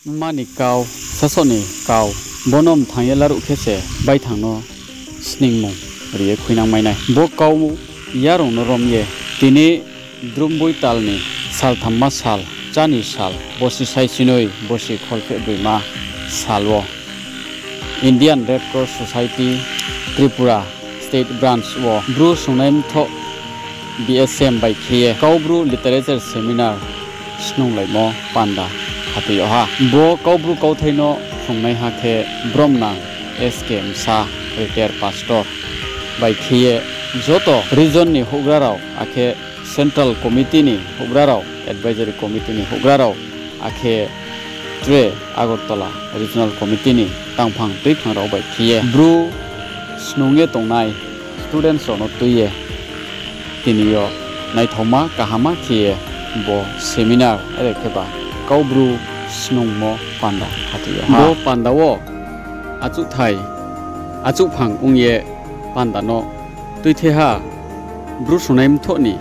mani kau sasoni kau bonom thangelaru khese bai thangno sningmo riye khuinang mainai bo kau yarong no romye tini drumboi talni sal thamma sal chani sal bosi sai sinoi bosi kholpe buima salwo Indian Red Cross Society Tripura State Branch wo bru sunaim tho BSM by Khie Kaubru Literature Seminar snung laimo panda hatiyo ha bo kaubru kauthaino fungnai ha khe bromna SK Msa retired pastor by Khie joto region ni hugrarao akhe Central Committee ni hugrarao Advisory Committee ni hugrarao akhe Tre Agartala Regional Committee ni tangphang tuiphang rao by Khie bru snunge tongnai students ono tuye tiniyo naithoma kahama khie bo seminar erekheba kaubru snungmo panda hatiyo bo pandawo achu thai achu phang ungye pandano tuitheha bru sunaim thoni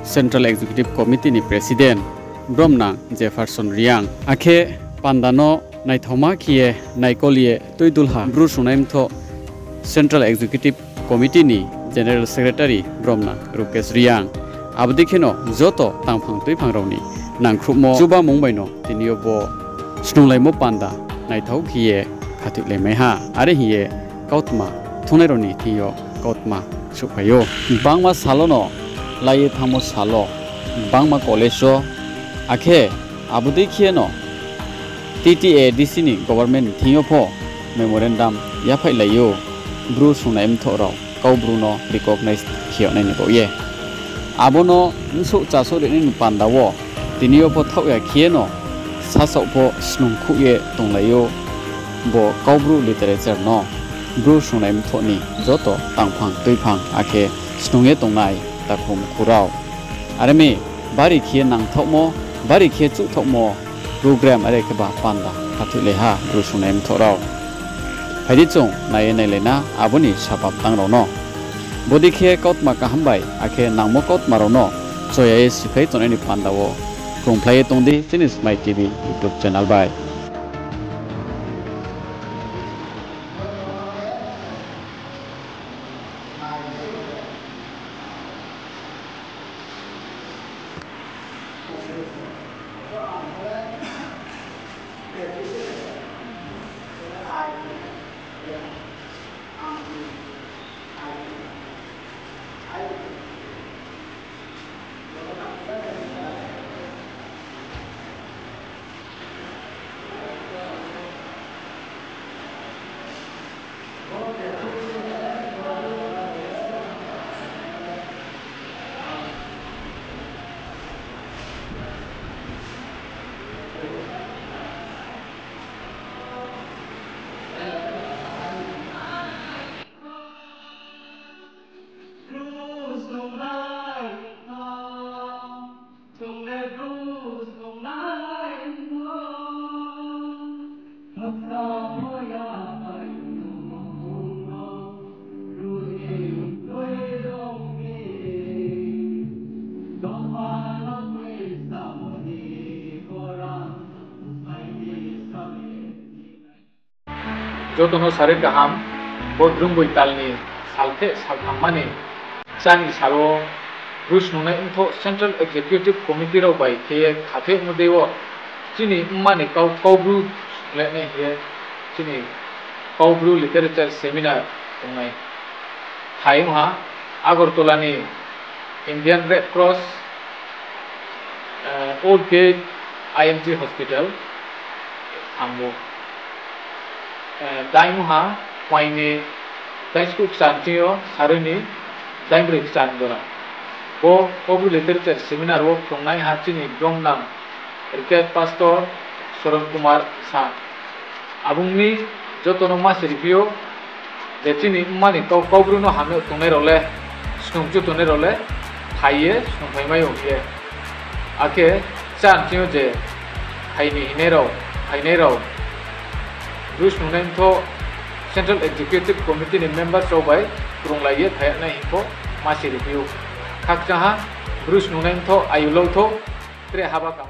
Central Executive Committee ni President Bromna Jefferson Riang akhe pandano naithoma khie naikolie tuidulha bru sunaim tho Central Executive Committee ni General Secretary Bromna Rukesh Riang abdikheno joto tangphang tuiphang roni nangkhrumo juba mungbaino tiniyo bo snunglaimo panda naithau khiye khathiklemai ha are hiye kautma thunaroni thiyo kautma sukhayo bangma salono laye thamo salo bangma college akhe abudikhieno TTA DC ni government thiyo pho memorandum yaphai layo bru sunaim thorao kaubruno recognize khionai ni boye abono nsu chaso ni pandawo tiniyo pho thauya khieno sasau pho snungkhuye tonglayo bo kaubru literature no bru sunaim thoni joto tangphang tuiphang akhe snunge tongnai takhum khurao aremi bari khie nang thokmo bari khie chu thokmo program are ke ba panda khathile ha bru sunaim thorao haidi chung naye nailena aboni sabab tangrono bodi khe kautma kahambai akhe nangmo kautma rono choyae siphai tonani pandawo krongphlai tongdi Finish My TV YouTube channel bai jotono sare gaham bodrum boitalni salte salthammani chani salo rusnunai info Central Executive Committee ro bai ke khathe mudewo chini mani kaubru lene he chini kaubru literature seminar tungai haimha Agartala ni Indian Red Cross Old Gate IMG Hospital ambo daimha waini daisku chantiyo saruni daimri chandora bo kaubru literature seminar wo tungai ha chini bromnam retired pastor Saran Kumar Sa abungni jotono mas review de chini mani kaubru no hame tungai role snungju tunai role haiye snungphaimayo ye ake chantiyo je haini hinero Bruce Nunento Central Executive Committee ni members by Kronglaye Thayana Info Masih Review Kakjaha Bruce Nunento Ayulo Tre Habaka